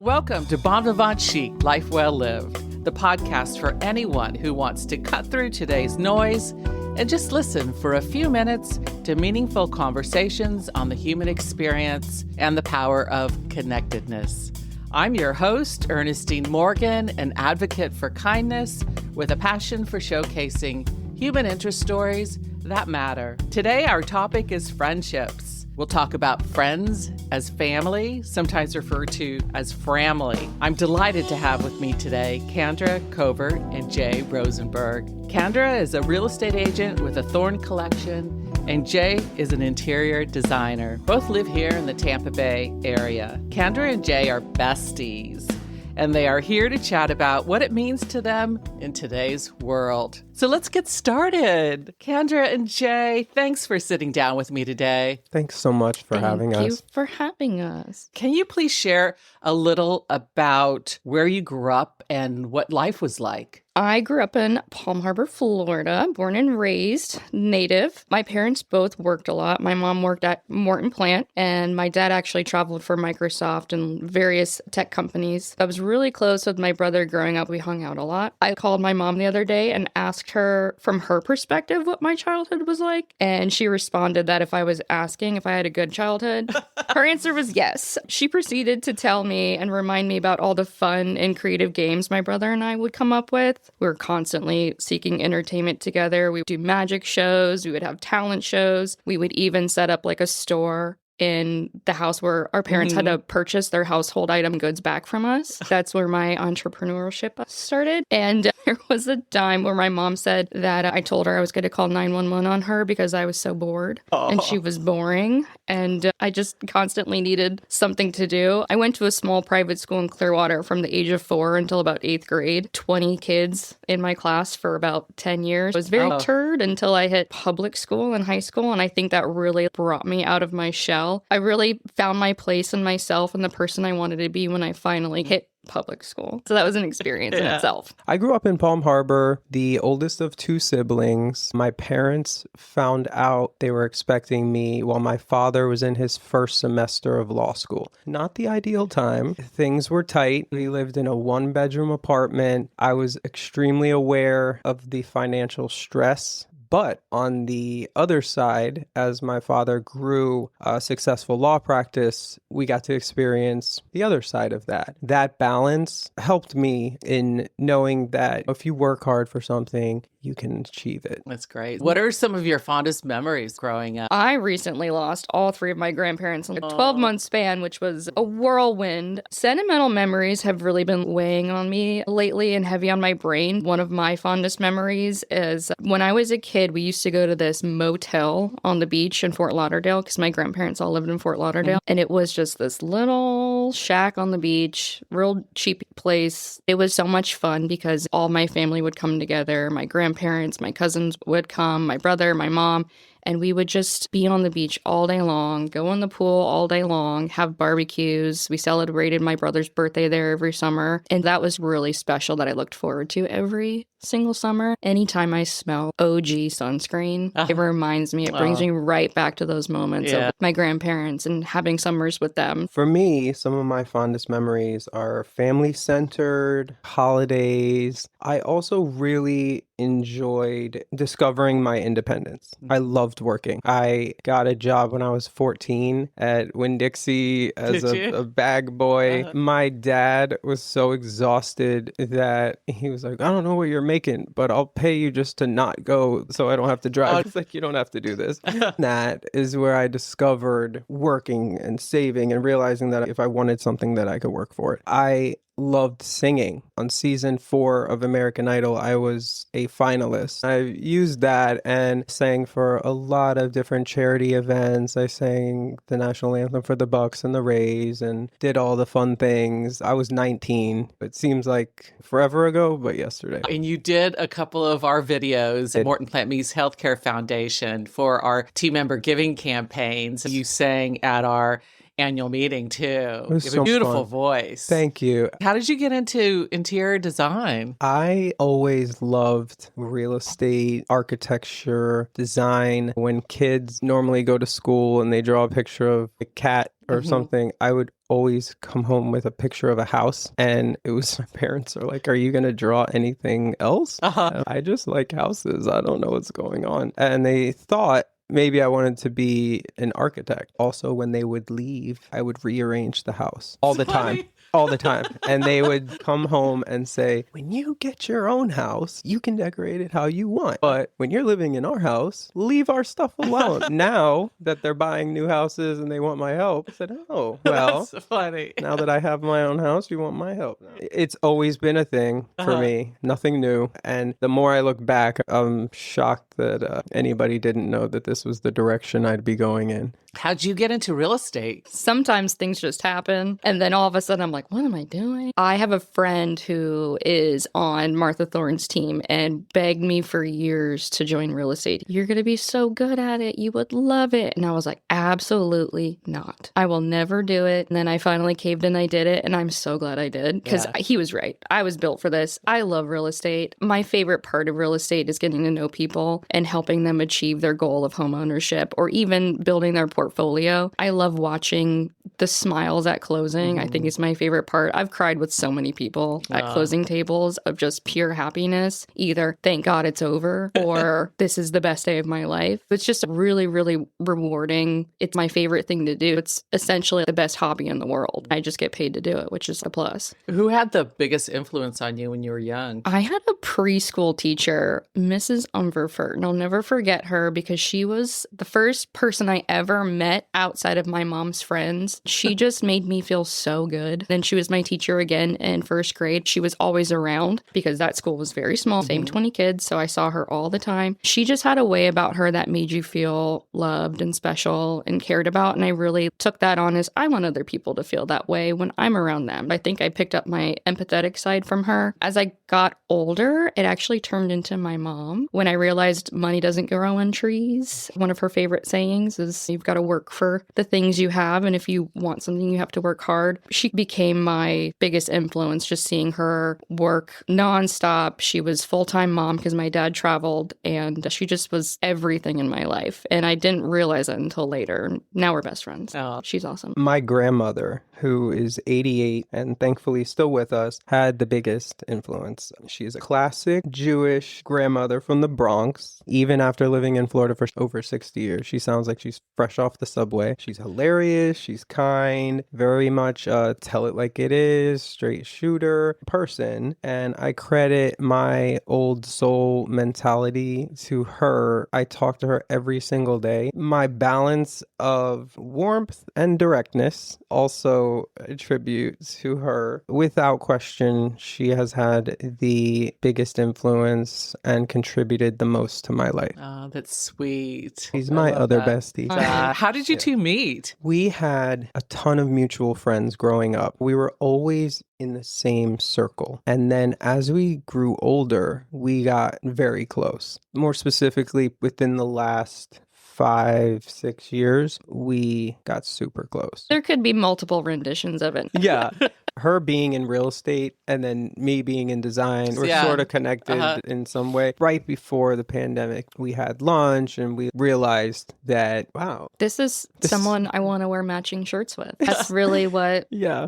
Welcome to Bon Vivant Chic, Life Well Lived, the podcast for anyone who wants to cut through today's noise and just listen for a few minutes to meaningful conversations on the human experience and the power of connectedness. I'm your host, Ernestine Morgan, an advocate for kindness with a passion for showcasing human interest stories that matter. Today, our topic is friendships. We'll talk about friends as family, sometimes referred to as framily. I'm delighted to have with me today Kandra, Covert, and Jay Rosenberg. Kandra is a real estate agent with a Thorn collection, and Jay is an interior designer. Both live here in the Tampa Bay area. Kandra and Jay are besties, and they are here to chat about what it means to them in today's world. So let's get started. Kandra and Jay, thanks for sitting down with me today. Thanks so much for having us. Thank you for having us. Can you please share a little about where you grew up and what life was like? I grew up in Palm Harbor, Florida, born and raised, native. My parents both worked a lot. My mom worked at Morton Plant, and my dad actually traveled for Microsoft and various tech companies. I was really close with my brother growing up. We hung out a lot. I called my mom the other day and asked her from her perspective what my childhood was like, and she responded that if I was asking if I had a good childhood, her answer was yes. She proceeded to tell me and remind me about all the fun and creative games my brother and I would come up with. We were constantly seeking entertainment together. We would do magic shows. We would have talent shows. We would even set up like a store in the house where our parents had to purchase their household item goods back from us. That's where my entrepreneurship started. And there was a time where my mom said that I told her I was going to call 911 on her because I was so bored and she was boring. And I just constantly needed something to do. I went to a small private school in Clearwater from the age of 4 until about 8th grade. 20 kids in my class for about 10 years. I was very turd until I hit public school and high school. And I think that really brought me out of my shell. I really found my place in myself and the person I wanted to be when I finally hit public school. So that was an experience in itself. I grew up in Palm Harbor, the oldest of 2 siblings. My parents found out they were expecting me while my father was in his first semester of law school. Not the ideal time. Things were tight. We lived in a 1-bedroom apartment. I was extremely aware of the financial stress. But on the other side, as my father grew a successful law practice, we got to experience the other side of that. That balance helped me in knowing that if you work hard for something, you can achieve it. That's great. What are some of your fondest memories growing up? I recently lost all 3 of my grandparents in a 12-month span, which was a whirlwind. Sentimental memories have really been weighing on me lately and heavy on my brain. One of my fondest memories is when I was a kid, we used to go to this motel on the beach in Fort Lauderdale because my grandparents all lived in Fort Lauderdale. And it was just this little shack on the beach, real cheap place. It was so much fun because all my family would come together. My grandparents, my cousins would come, my brother, my mom. And we would just be on the beach all day long, go in the pool all day long, have barbecues. We celebrated my brother's birthday there every summer. And that was really special that I looked forward to every single summer. Anytime I smell OG sunscreen, it reminds me, it brings me right back to those moments of my grandparents and having summers with them. For me, some of my fondest memories are family-centered, holidays. I also really enjoyed discovering my independence. I loved working. I got a job when I was 14 at Winn-Dixie as a bag boy. My dad was so exhausted that he was like, I don't know what you're making, but I'll pay you just to not go so I don't have to drive. It's like, you don't have to do this. That is where I discovered working and saving and realizing that if I wanted something that I could work for it. I loved singing. On season 4 of American Idol, I was a finalist. I used that and sang for a lot of different charity events. I sang the national anthem for the Bucks and the Rays and did all the fun things. I was 19. It seems like forever ago, but yesterday. And you did a couple of our videos at Morton Plant Me's Healthcare Foundation for our team member giving campaigns. You sang at our annual meeting too. You have a beautiful voice. Thank you. How did you get into interior design? I always loved real estate, architecture, design. When kids normally go to school and they draw a picture of a cat or something, I would always come home with a picture of a house. And it was my parents are like, are you going to draw anything else? I just like houses. I don't know what's going on. And they thought maybe I wanted to be an architect. Also, when they would leave, I would rearrange the house all the time. All the time. And they would come home and say, when you get your own house, you can decorate it how you want. But when you're living in our house, leave our stuff alone. Now that they're buying new houses and they want my help, I said, oh, well, That's funny. now that I have my own house, you want my help. It's always been a thing for me. Nothing new. And the more I look back, I'm shocked that anybody didn't know that this was the direction I'd be going in. How'd you get into real estate? Sometimes things just happen. And then all of a sudden I'm like, what am I doing? I have a friend who is on Martha Thorne's team and begged me for years to join real estate. You're going to be so good at it. You would love it. And I was like, absolutely not. I will never do it. And then I finally caved and I did it. And I'm so glad I did because he was right. I was built for this. I love real estate. My favorite part of real estate is getting to know people and helping them achieve their goal of home ownership or even building their portfolio. I love watching the smiles at closing. I think is my favorite part. I've cried with so many people at closing tables of just pure happiness. Either thank God it's over or this is the best day of my life. It's just really, really rewarding. It's my favorite thing to do. It's essentially the best hobby in the world. I just get paid to do it, which is a plus. Who had the biggest influence on you when you were young? I had a preschool teacher, Mrs. Umverford, and I'll never forget her because she was the first person I ever met outside of my mom's friends. She just made me feel so good. Then she was my teacher again in first grade. She was always around because that school was very small, same 20 kids, so I saw her all the time. She just had a way about her that made you feel loved and special and cared about, and I really took that on as I want other people to feel that way when I'm around them. I think I picked up my empathetic side from her. As I got older, it actually turned into my mom. When I realized money doesn't grow on trees, one of her favorite sayings is you've got to work for the things you have, and if you want something, you have to work hard. She became my biggest influence, just seeing her work nonstop. She was full-time mom because my dad traveled, and she just was everything in my life. And I didn't realize it until later. Now we're best friends. Oh. She's awesome. My grandmother, who is 88 and thankfully still with us, had the biggest influence. She's a classic Jewish grandmother from the Bronx. Even after living in Florida for over 60 years, she sounds like she's fresh off the subway. She's hilarious. She's kind, very much tell it like it is, straight shooter person. And I credit my old soul mentality to her. I talk to her every single day. My balance of warmth and directness also attribute to her. Without question, she has had the biggest influence and contributed the most to my life. Oh, that's sweet. She's my other bestie. How did you two meet? We had a ton of mutual friends growing up. We were always in the same circle. And then as we grew older, we got very close. More specifically, within the last 5-6 years, we got super close. There could be multiple renditions of it. Yeah. Her being in real estate and then me being in design, we're sort of connected in some way. Right before the pandemic, we had lunch and we realized that, wow. This is someone I want to wear matching shirts with. That's really what... Yeah.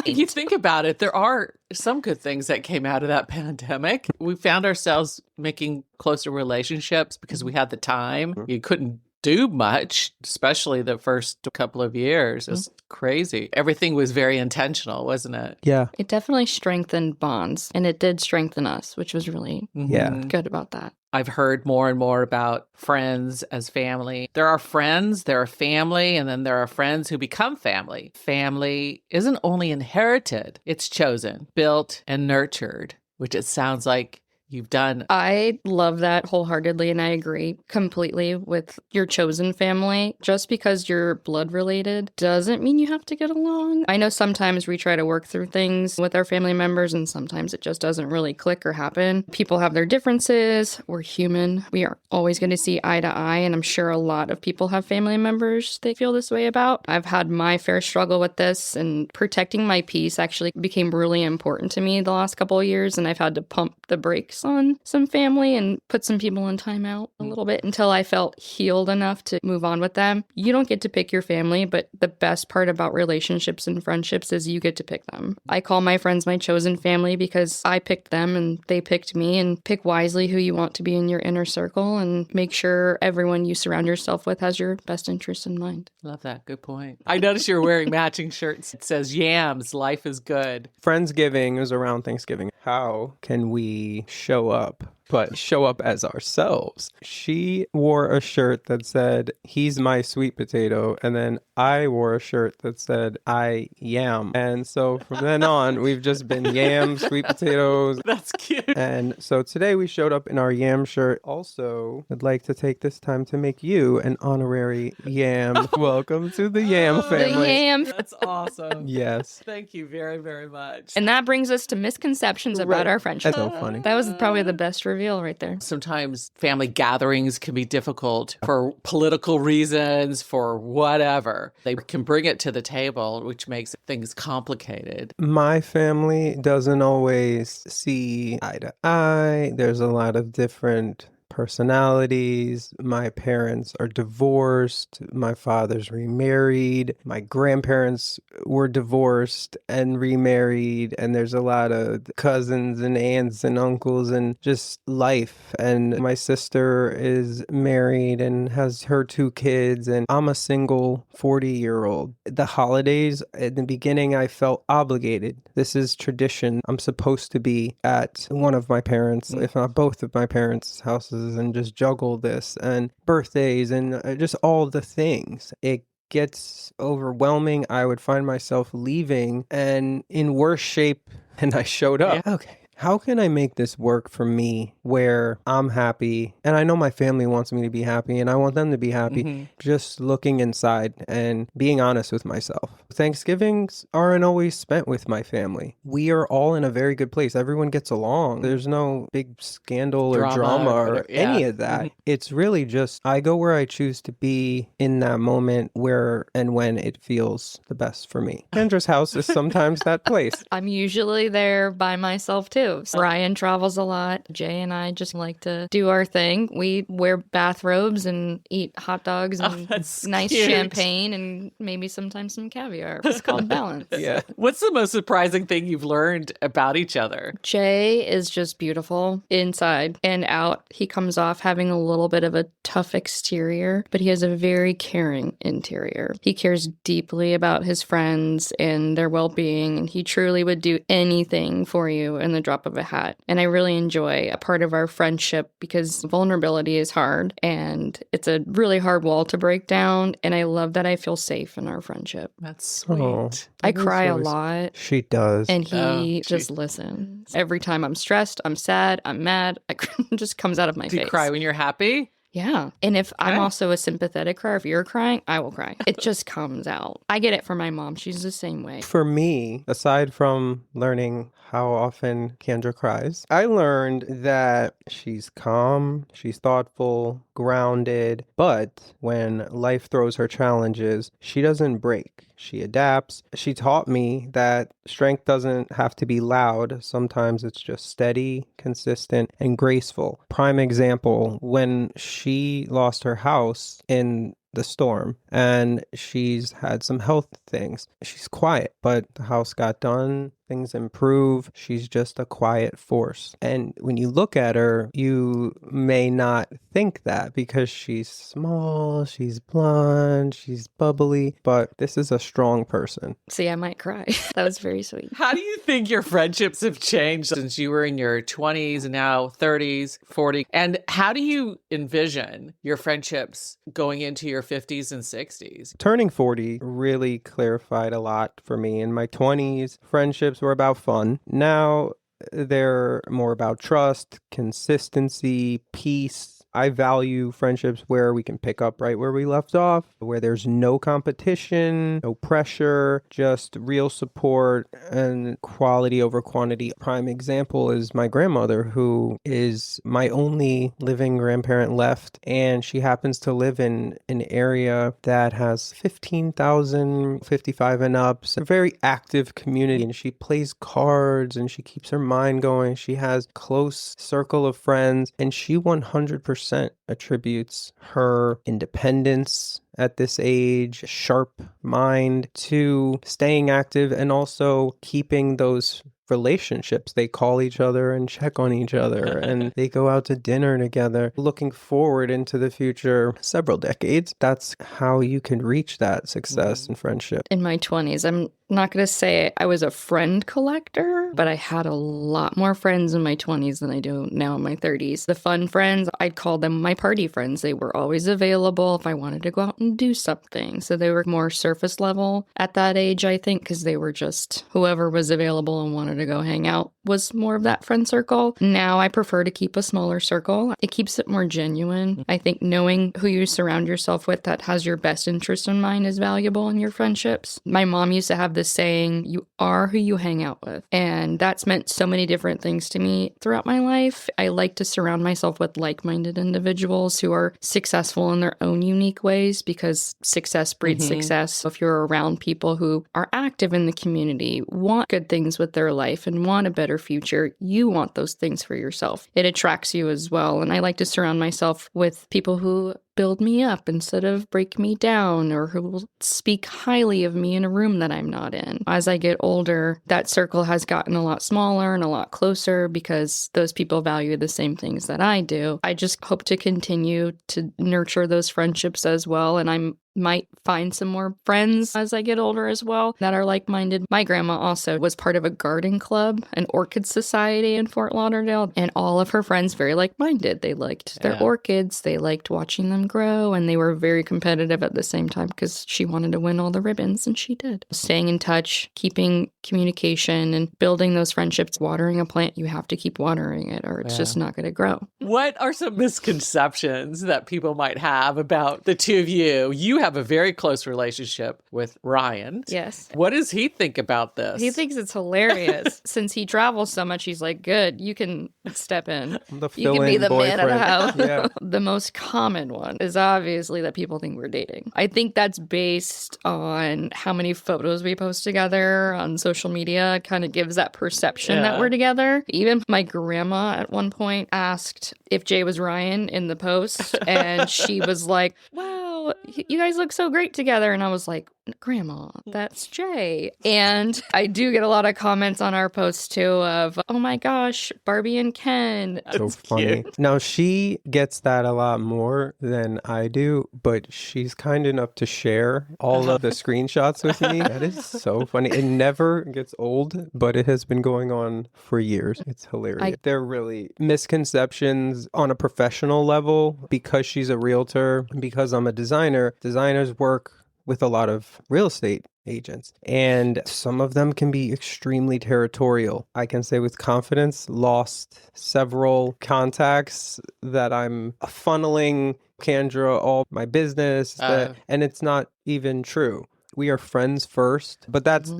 You think about it, there are some good things that came out of that pandemic. We found ourselves making closer relationships because we had the time. You couldn't do much, especially the first couple of years. It was crazy. Everything was very intentional, wasn't it? Yeah. It definitely strengthened bonds, and it did strengthen us, which was really good about that. I've heard more and more about friends as family. There are friends, there are family, and then there are friends who become family. Family isn't only inherited, it's chosen, built, and nurtured, which it sounds like you've done. I love that wholeheartedly, and I agree completely with your chosen family. Just because you're blood related doesn't mean you have to get along. I know sometimes we try to work through things with our family members, and sometimes it just doesn't really click or happen. People have their differences. We're human. We are always going to see eye to eye, and I'm sure a lot of people have family members they feel this way about. I've had my fair struggle with this, and protecting my peace actually became really important to me the last couple of years, and I've had to pump the brakes pass on some family and put some people in timeout a little bit until I felt healed enough to move on with them. You don't get to pick your family, but the best part about relationships and friendships is you get to pick them. I call my friends my chosen family because I picked them and they picked me, and pick wisely who you want to be in your inner circle and make sure everyone you surround yourself with has your best interest in mind. Love that. Good point. I noticed you're wearing matching shirts. It says yams, life is good. Friendsgiving is around Thanksgiving. How can we show up, but show up as ourselves? She wore a shirt that said, he's my sweet potato. And then I wore a shirt that said, I yam. And so from then on, we've just been yam, sweet potatoes. That's cute. And so today we showed up in our yam shirt. Also, I'd like to take this time to make you an honorary yam. Welcome to the yam family. The yam. That's awesome. Yes. Thank you very, very much. And that brings us to misconceptions about our friendship. That's so funny. That was probably the best reveal right there. Sometimes family gatherings can be difficult for political reasons, for whatever. They can bring it to the table, which makes things complicated. My family doesn't always see eye to eye. There's a lot of different personalities. My parents are divorced. My father's remarried. My grandparents were divorced and remarried. And there's a lot of cousins and aunts and uncles and just life. And my sister is married and has her 2 kids. And I'm a single 40-year-old. The holidays, at the beginning, I felt obligated. This is tradition. I'm supposed to be at one of my parents', if not both of my parents' houses, and just juggle this, and birthdays and just all the things. It gets overwhelming. I would find myself leaving and in worse shape than I showed up. Yeah. Okay. How can I make this work for me where I'm happy? And I know my family wants me to be happy and I want them to be happy. Mm-hmm. Just looking inside and being honest with myself. Thanksgivings aren't always spent with my family. We are all in a very good place. Everyone gets along. There's no big scandal or drama or any of that. Mm-hmm. It's really just I go where I choose to be in that moment where and when it feels the best for me. Kandra's house is sometimes that place. I'm usually there by myself too. So Ryan travels a lot. Jay and I just like to do our thing. We wear bathrobes and eat hot dogs and nice cute. champagne and maybe sometimes some caviar. It's called balance. Yeah. What's the most surprising thing you've learned about each other? Jay is just beautiful inside and out. He comes off having a little bit of a tough exterior, but he has a very caring interior. He cares deeply about his friends and their well-being, and he truly would do anything for you in the drop of a hat. And I really enjoy a part of our friendship because vulnerability is hard and it's a really hard wall to break down. And I love that I feel safe in our friendship. That's sweet. Oh, I that is cry a really lot. She does. And he just listens. Every time I'm stressed, I'm sad, I'm mad, it just comes out of my Do face. you cry when you're happy? Yeah. And if I'm Okay. also a sympathetic crier, if you're crying, I will cry. It just comes out. I get it from my mom. She's the same way. For me, aside from learning how often Kandra cries, I learned that she's calm, she's thoughtful, grounded, but when life throws her challenges, she doesn't break. She adapts. She taught me that strength doesn't have to be loud. Sometimes it's just steady, consistent, and graceful. Prime example, when she lost her house in the storm and she's had some health things, she's quiet, but the house got done. Things improve. She's just a quiet force. And when you look at her, you may not think that because she's small, she's blonde, she's bubbly, but this is a strong person. See, I might cry. That was very sweet. How do you think your friendships have changed since you were in your 20s and now 30s, 40s? And how do you envision your friendships going into your 50s and 60s? Turning 40 really clarified a lot for me. In my 20s, friendships were about fun. Now they're more about trust, consistency, peace, I value friendships where we can pick up right where we left off, where there's no competition, no pressure, just real support and quality over quantity. Prime example is my grandmother, who is my only living grandparent left, and she happens to live in an area that has 15,000, 55 and up. It's a very active community, and she plays cards and she keeps her mind going. She has close circle of friends, and she 100% attributes her independence at this age, sharp mind, to staying active and also keeping those relationships. They call each other and check on each other and they go out to dinner together, looking forward into the future several decades. That's how you can reach that success in friendship. In my 20s, I'm not going to say I was a friend collector, but I had a lot more friends in my 20s than I do now in my 30s. The fun friends, I'd call them my party friends. They were always available if I wanted to go out and do something. So they were more surface level at that age, I think, because they were just whoever was available and wanted to go hang out was more of that friend circle. Now I prefer to keep a smaller circle. It keeps it more genuine. I think knowing who you surround yourself with that has your best interest in mind is valuable in your friendships. My mom used to have this saying, you are who you hang out with. And that's meant so many different things to me throughout my life. I like to surround myself with like-minded individuals who are successful in their own unique ways, because success breeds success. If you're around people who are active in the community, want good things with their life and want a better future, you want those things for yourself. It attracts you as well. And I like to surround myself with people who build me up instead of break me down, or who will speak highly of me in a room that I'm not in. As I get older, that circle has gotten a lot smaller and a lot closer because those people value the same things that I do. I just hope to continue to nurture those friendships as well, and I might find some more friends as I get older as well that are like-minded. My grandma also was part of a garden club, an orchid society in Fort Lauderdale, and all of her friends very like-minded. They liked their orchids, they liked watching them grow, and they were very competitive at the same time because she wanted to win all the ribbons, and she did. Staying in touch, keeping communication, and building those friendships. Watering a plant, you have to keep watering it or it's just not going to grow. What are some misconceptions that people might have about the two of you? You have a very close relationship with Ryan. Yes. What does he think about this? He thinks it's hilarious. Since he travels so much, he's like, good, you can step in. You can be the man of the house. Yeah. The most common one is obviously that people think we're dating. I think that's based on how many photos we post together on social media. Kind of gives that perception that we're together. Even my grandma at one point asked if Jay was Ryan in the post, and she was like, wow, you guys look so great together. And I was like, Grandma, that's Jay. And I do get a lot of comments on our posts too of, oh my gosh, Barbie and Ken. So funny. Now, she gets that a lot more than I do, but she's kind enough to share all of the screenshots with me. That is so funny. It never gets old, but it has been going on for years. It's hilarious. They're really misconceptions on a professional level. Because she's a realtor, because I'm a designer, designers work with a lot of real estate agents, and some of them can be extremely territorial. I can say with confidence, lost several contacts that I'm funneling Kandra all my business, and it's not even true. We are friends first, but that's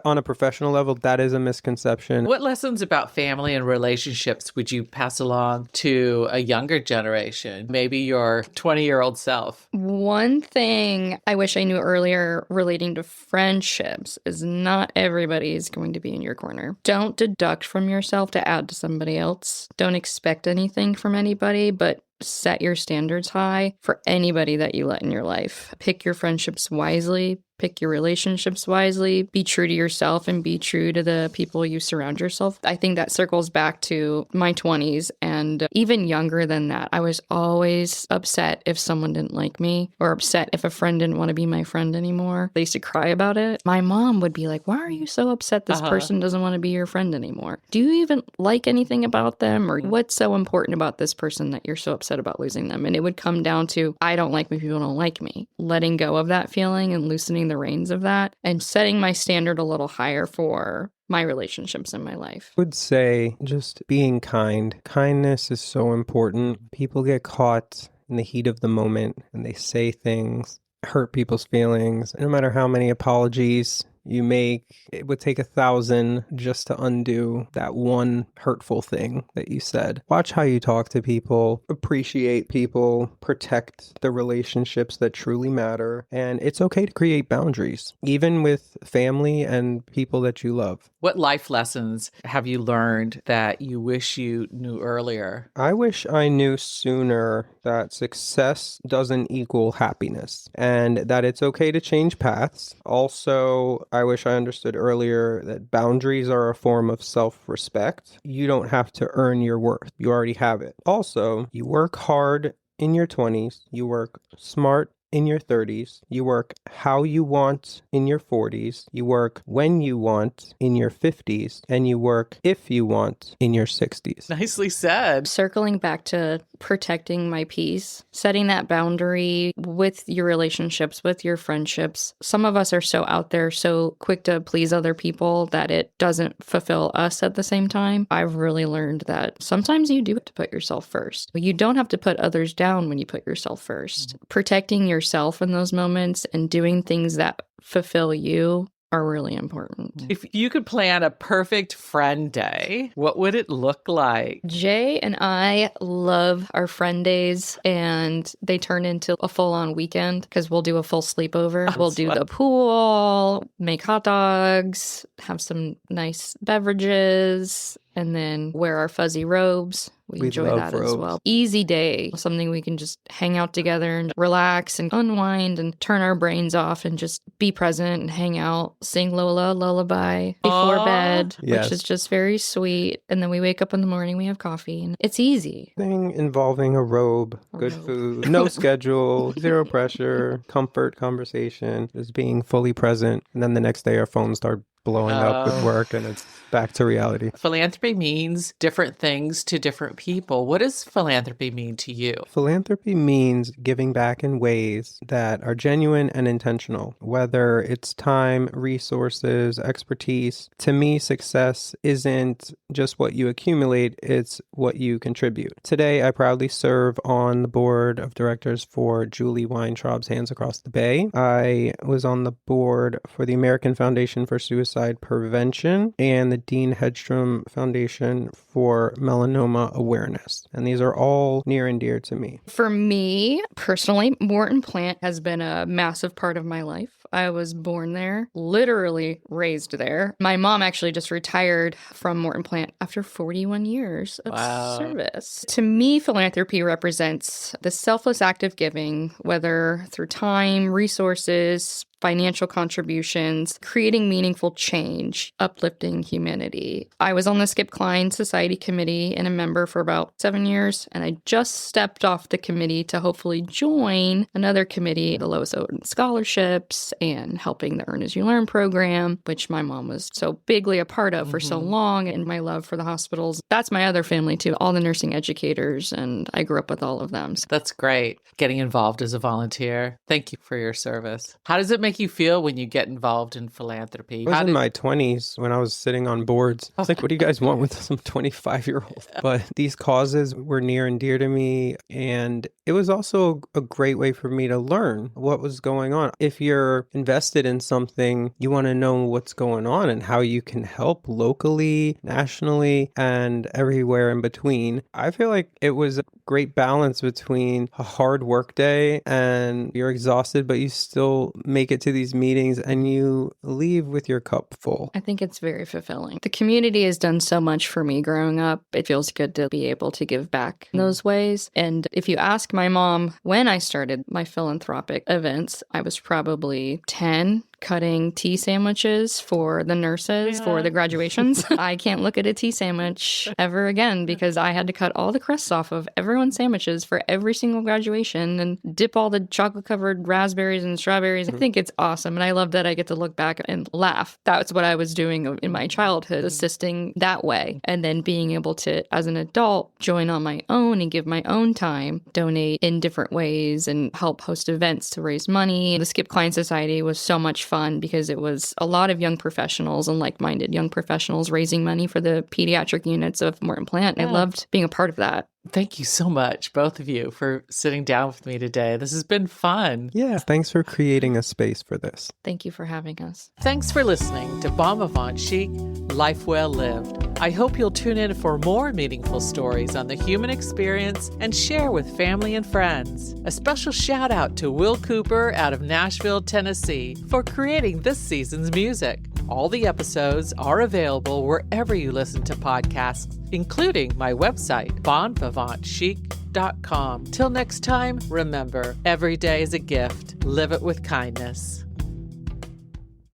on a professional level, that is a misconception. What lessons about family and relationships would you pass along to a younger generation, maybe your 20-year-old self? One thing I wish I knew earlier relating to friendships is not everybody is going to be in your corner. Don't deduct from yourself to add to somebody else. Don't expect anything from anybody, but set your standards high for anybody that you let in your life. Pick your friendships wisely. Pick your relationships wisely. Be true to yourself and be true to the people you surround yourself. I think that circles back to my 20s and even younger than that. I was always upset if someone didn't like me, or upset if a friend didn't want to be my friend anymore. I used to cry about it. My mom would be like, why are you so upset this person doesn't want to be your friend anymore? Do you even like anything about them? Or what's so important about this person that you're so upset about losing them? And it would come down to, I don't like when people don't like me. Letting go of that feeling and loosening the reins of that and setting my standard a little higher for my relationships in my life. Would say just being kind. Kindness is so important. People get caught in the heat of the moment and they say things, hurt people's feelings. No matter how many apologies you make, it would take 1,000 just to undo that one hurtful thing that you said. Watch how you talk to people, appreciate people, protect the relationships that truly matter. And it's okay to create boundaries, even with family and people that you love. What life lessons have you learned that you wish you knew earlier? I wish I knew sooner that success doesn't equal happiness and that it's okay to change paths. Also, I wish I understood earlier that boundaries are a form of self-respect. You don't have to earn your worth. You already have it. Also, you work hard in your 20s. You work smart in your 30s. You work how you want in your 40s. You work when you want in your 50s. And you work if you want in your 60s. Nicely said. Circling back to protecting my peace, setting that boundary with your relationships, with your friendships. Some of us are so out there, so quick to please other people that it doesn't fulfill us at the same time. I've really learned that sometimes you do have to put yourself first. You don't have to put others down when you put yourself first. Protecting yourself in those moments and doing things that fulfill you are really important. If you could plan a perfect friend day, what would it look like? Jay and I love our friend days, and they turn into a full-on weekend because we'll do a full sleepover. We'll do the pool, make hot dogs, have some nice beverages, and then wear our fuzzy robes. We enjoy that as well. Easy day, something we can just hang out together and relax and unwind and turn our brains off and just be present and hang out, sing Lola lullaby before bed, which is just very sweet. And then we wake up in the morning, we have coffee, and it's easy. Thing involving a robe, good food, no schedule, zero pressure, comfort, conversation, just being fully present. And then the next day our phones start blowing up with work and it's back to reality. Philanthropy means different things to different people. What does philanthropy mean to you? Philanthropy means giving back in ways that are genuine and intentional, whether it's time, resources, expertise. To me, success isn't just what you accumulate, it's what you contribute. Today, I proudly serve on the board of directors for Julie Weintraub's Hands Across the Bay. I was on the board for the American Foundation for Suicide Prevention and the Dean Hedstrom Foundation for Melanoma Awareness. And these are all near and dear to me. For me, personally, Morton Plant has been a massive part of my life. I was born there, literally raised there. My mom actually just retired from Morton Plant after 41 years of service. To me, philanthropy represents the selfless act of giving, whether through time, resources, financial contributions, creating meaningful change, uplifting humanity. I was on the Skip Klein Society Committee and a member for about 7 years, and I just stepped off the committee to hopefully join another committee, the Lois Oden Scholarships and helping the Earn As You Learn program, which my mom was so bigly a part of for so long, and my love for the hospitals. That's my other family too, all the nursing educators, and I grew up with all of them. That's great. Getting involved as a volunteer. Thank you for your service. How does it make you feel when you get involved in philanthropy? I was in my 20s when I was sitting on boards. I was like, what do you guys want with some 25-year-old? But these causes were near and dear to me. And it was also a great way for me to learn what was going on. If you're invested in something, you want to know what's going on and how you can help locally, nationally, and everywhere in between. I feel like it was a great balance between a hard work day and you're exhausted, but you still make it to these meetings and you leave with your cup full. I think it's very fulfilling. The community has done so much for me growing up. It feels good to be able to give back in those ways. And if you ask my mom when I started my philanthropic events, I was probably 10, cutting tea sandwiches for the nurses for the graduations. I can't look at a tea sandwich ever again because I had to cut all the crusts off of everyone's sandwiches for every single graduation and dip all the chocolate-covered raspberries and strawberries. I think it's awesome, and I love that I get to look back and laugh. That's what I was doing in my childhood, assisting that way. And then being able to, as an adult, join on my own and give my own time, donate in different ways, and help host events to raise money. The Skip Klein Society was so much fun because it was a lot of young professionals and like-minded young professionals raising money for the pediatric units of Morton Plant. I loved being a part of that. Thank you so much, both of you, for sitting down with me today. This has been fun. Yeah, thanks for creating a space for this. Thank you for having us. Thanks for listening to Bon Vivant Chic, Life Well Lived. I hope you'll tune in for more meaningful stories on the human experience and share with family and friends. A special shout out to Will Cooper out of Nashville, Tennessee, for creating this season's music. All the episodes are available wherever you listen to podcasts, including my website, bonvivantchic.com. Till next time, remember, every day is a gift. Live it with kindness.